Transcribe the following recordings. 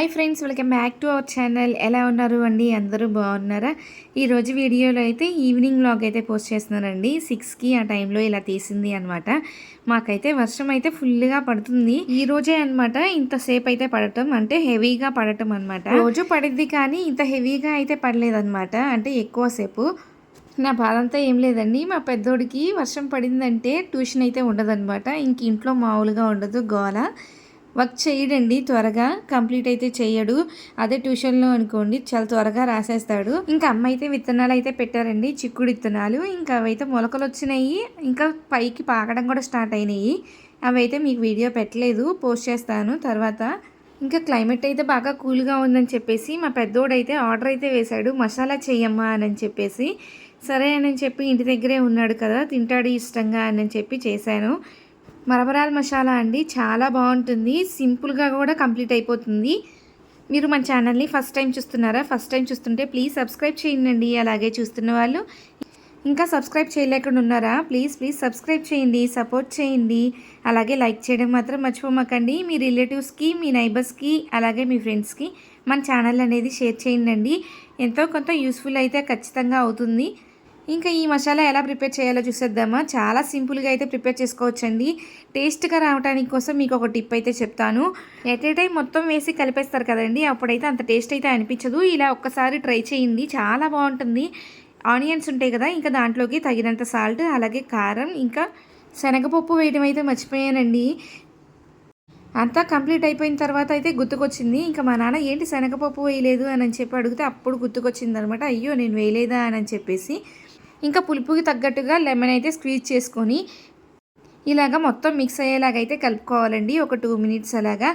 Hi friends, welcome back to our channel. ఎలా ఉన్నారు అండి? అందరూ బాగున్నారా? ఈరోజు వీడియోలో అయితే ఈవినింగ్ వ్లాగ్ అయితే పోస్ట్ చేస్తున్నానండి. 6కి ఆ టైంలో ఇలా తీసింది అనమాట. మాకైతే వర్షం అయితే ఫుల్గా పడుతుంది ఈ రోజే అనమాట. ఇంతసేపు అయితే పడటం అంటే హెవీగా పడటం అనమాట. రోజు పడిద్ది కానీ ఇంత హెవీగా అయితే పడలేదన్నమాట. అంటే ఎక్కువసేపు. నా బాధ అంతా ఏం లేదండి, మా పెద్దోడికి వర్షం పడిందంటే ట్యూషన్ అయితే ఉండదన్నమాట. ఇంక ఇంట్లో మామూలుగా ఉండదు, గోల. వర్క్ చేయడండి, త్వరగా కంప్లీట్ అయితే చేయడు. అదే ట్యూషన్లో అనుకోండి చాలా త్వరగా రాసేస్తాడు. ఇంకా అమ్మ అయితే విత్తనాలు అయితే పెట్టారండి, చిక్కుడు విత్తనాలు. ఇంకా అవైతే మొలకలు వచ్చినాయి, ఇంకా పైకి పాకడం కూడా స్టార్ట్ అయినాయి. అవైతే మీకు వీడియో పెట్టలేదు, పోస్ట్ చేస్తాను తర్వాత. ఇంకా క్లైమేట్ అయితే బాగా కూల్గా ఉందని చెప్పేసి మా పెద్దోడైతే ఆర్డర్ అయితే వేశాడు, మసాలా చెయ్యమ్మా అని చెప్పేసి. సరే అని చెప్పి ఇంటి దగ్గరే ఉన్నాడు కదా, తింటాడు ఇష్టంగా అని చెప్పి చేశాను. మరమరాల మసాలా అండి, చాలా బాగుంటుంది, సింపుల్గా కూడా కంప్లీట్ అయిపోతుంది. మీరు మన ఛానల్ని ఫస్ట్ టైం చూస్తున్నారా? ఫస్ట్ టైం చూస్తుంటే ప్లీజ్ సబ్స్క్రైబ్ చేయండి. అలాగే చూస్తున్న వాళ్ళు ఇంకా సబ్స్క్రైబ్ చేయలేకుండా ఉన్నారా? ప్లీజ్ సబ్స్క్రైబ్ చేయండి, సపోర్ట్ చేయండి. అలాగే లైక్ చేయడం మాత్రం మర్చిపోమాకండి. మీ రిలేటివ్స్కి, మీ నైబర్స్కి, అలాగే మీ ఫ్రెండ్స్కి మన ఛానల్ అనేది షేర్ చేయండి. ఎంతో కొంత యూస్ఫుల్ అయితే ఖచ్చితంగా అవుతుంది. ఇంకా ఈ మసాలా ఎలా ప్రిపేర్ చేయాలో చూసేద్దామా. చాలా సింపుల్గా అయితే ప్రిపేర్ చేసుకోవచ్చండి. టేస్ట్గా రావడానికి కోసం మీకు ఒక టిప్ అయితే చెప్తాను. ఎట్ ఏ టైం మొత్తం వేసి కలిపేస్తారు కదండి, అప్పుడైతే అంత టేస్ట్ అయితే అనిపించదు. ఇలా ఒక్కసారి ట్రై చేయండి, చాలా బాగుంటుంది. ఆనియన్స్ ఉంటాయి కదా, ఇంకా దాంట్లోకి తగినంత సాల్ట్, అలాగే కారం, ఇంకా శనగపప్పు వేయడం అయితే మర్చిపోయానండి. అంతా కంప్లీట్ అయిపోయిన తర్వాత అయితే గుర్తుకొచ్చింది. ఇంకా మా నాన్న ఏంటి శనగపప్పు వేయలేదు అని చెప్పి అడిగితే అప్పుడు గుర్తుకొచ్చింది అనమాట. అయ్యో నేను వేయలేదా అని చెప్పేసి. ఇంకా పులుపుకి తగ్గట్టుగా లెమన్ అయితే స్క్వీజ్ చేసుకొని ఇలాగ మొత్తం మిక్స్ అయ్యేలాగైతే కలుపుకోవాలండి, ఒక 2 మినిట్స్ అలాగా.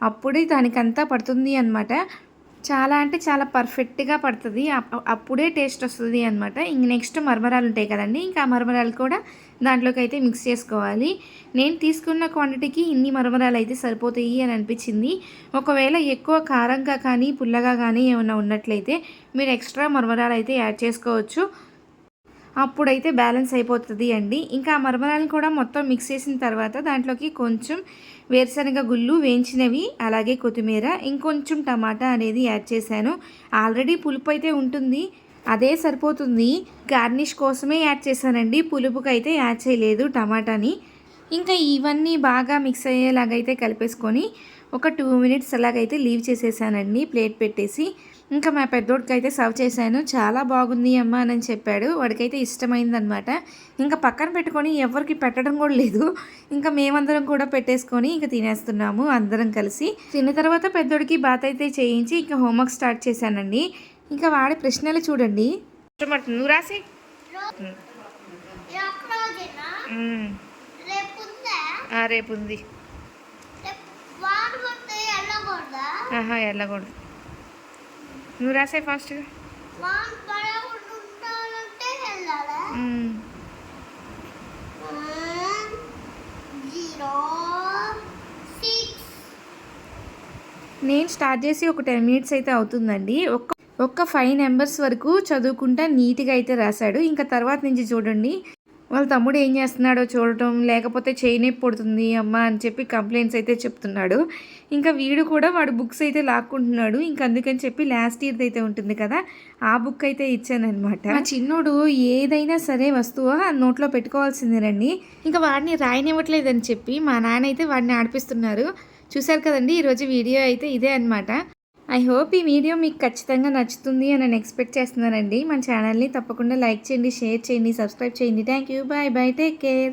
అప్పుడే దానికంతా పడుతుంది అనమాట. చాలా అంటే చాలా పర్ఫెక్ట్గా పడుతుంది, అప్పుడే టేస్ట్ వస్తుంది అనమాట. ఇంక నెక్స్ట్ మరమరాలు ఉంటాయి కదండి, ఇంకా ఆ మరమరాలు కూడా దాంట్లోకి అయితే మిక్స్ చేసుకోవాలి. నేను తీసుకున్న క్వాంటిటీకి ఇన్ని మరమరాలు అయితే సరిపోతాయి అని అనిపించింది. ఒకవేళ ఎక్కువ కారంగా కానీ పుల్లగా కానీ ఏమైనా ఉన్నట్లయితే మీరు ఎక్స్ట్రా మరమరాలు అయితే యాడ్ చేసుకోవచ్చు, అప్పుడైతే బ్యాలెన్స్ అయిపోతుంది అండి. ఇంకా ఆ మరమరాలను కూడా మొత్తం మిక్స్ చేసిన తర్వాత దాంట్లోకి కొంచెం వేరుశనగ గుళ్ళు వేయించినవి, అలాగే కొత్తిమీర, ఇంకొంచెం టమాటా అనేది యాడ్ చేశాను. ఆల్రెడీ పులుపు అయితే ఉంటుంది, అదే సరిపోతుంది. గార్నిష్ కోసమే యాడ్ చేశానండి, పులుపుకి అయితే యాడ్ చేయలేదు టమాటాని. ఇంకా ఇవన్నీ బాగా మిక్స్ అయ్యేలాగైతే కలిపేసుకొని ఒక 2 మినిట్స్ అలాగైతే లీవ్ చేసేసానండి ప్లేట్ పెట్టేసి. ఇంకా మా పెద్దోడికి అయితే సర్వ్ చేశాను. చాలా బాగుంది అమ్మ అని చెప్పాడు, వాడికైతే ఇష్టమైందనమాట. ఇంకా పక్కన పెట్టుకొని ఎవరికి పెట్టడం కూడా లేదు, ఇంకా మేమందరం కూడా పెట్టేసుకొని ఇంకా తినేస్తున్నాము అందరం కలిసి. తిన్న తర్వాత పెద్దోడికి బాత్ అయితే చేయించి ఇంకా హోంవర్క్ స్టార్ట్ చేశానండి. ఇంకా వాడి ప్రశ్నలు చూడండి. నువ్వు రాసి రేపు ఉంది. వెళ్ళకూడదు, నువ్వు రాసే ఫాస్ట్గా. నేను స్టార్ట్ చేసి ఒక 10 మినిట్స్ అయితే అవుతుందండి. ఒక్క 5 నెంబర్స్ వరకు చదువుకుంటా నీట్గా అయితే రాశాడు. ఇంకా తర్వాత నుంచి చూడండి వాళ్ళ తమ్ముడు ఏం చేస్తున్నాడో చూడటం, లేకపోతే చేయి నొప్పి పుడుతుంది అమ్మ అని చెప్పి కంప్లైంట్స్ అయితే చెప్తున్నాడు. ఇంకా వీడు కూడా వాడు బుక్స్ అయితే లాక్కుంటున్నాడు. ఇంకా అందుకని చెప్పి లాస్ట్ ఇయర్ది అయితే ఉంటుంది కదా, ఆ బుక్ అయితే ఇచ్చానమాట. మా చిన్నోడు ఏదైనా సరే వస్తువు నోట్లో పెట్టుకోవాల్సిందేనండి. ఇంకా వాడిని రాయనివ్వట్లేదని చెప్పి మా నాన్న అయితే వాడిని ఆడిపిస్తున్నారు. చూశారు కదండి, ఈరోజు వీడియో అయితే ఇదే అనమాట. ఐ హోప్ ఈ వీడియో మీకు ఖచ్చితంగా నచ్చుతుంది అని నేను ఎక్స్పెక్ట్ చేస్తున్నానండి. మన ఛానల్ని తప్పకుండా లైక్ చేయండి, షేర్ చేయండి, సబ్స్క్రైబ్ చేయండి. Thank you, bye, take care.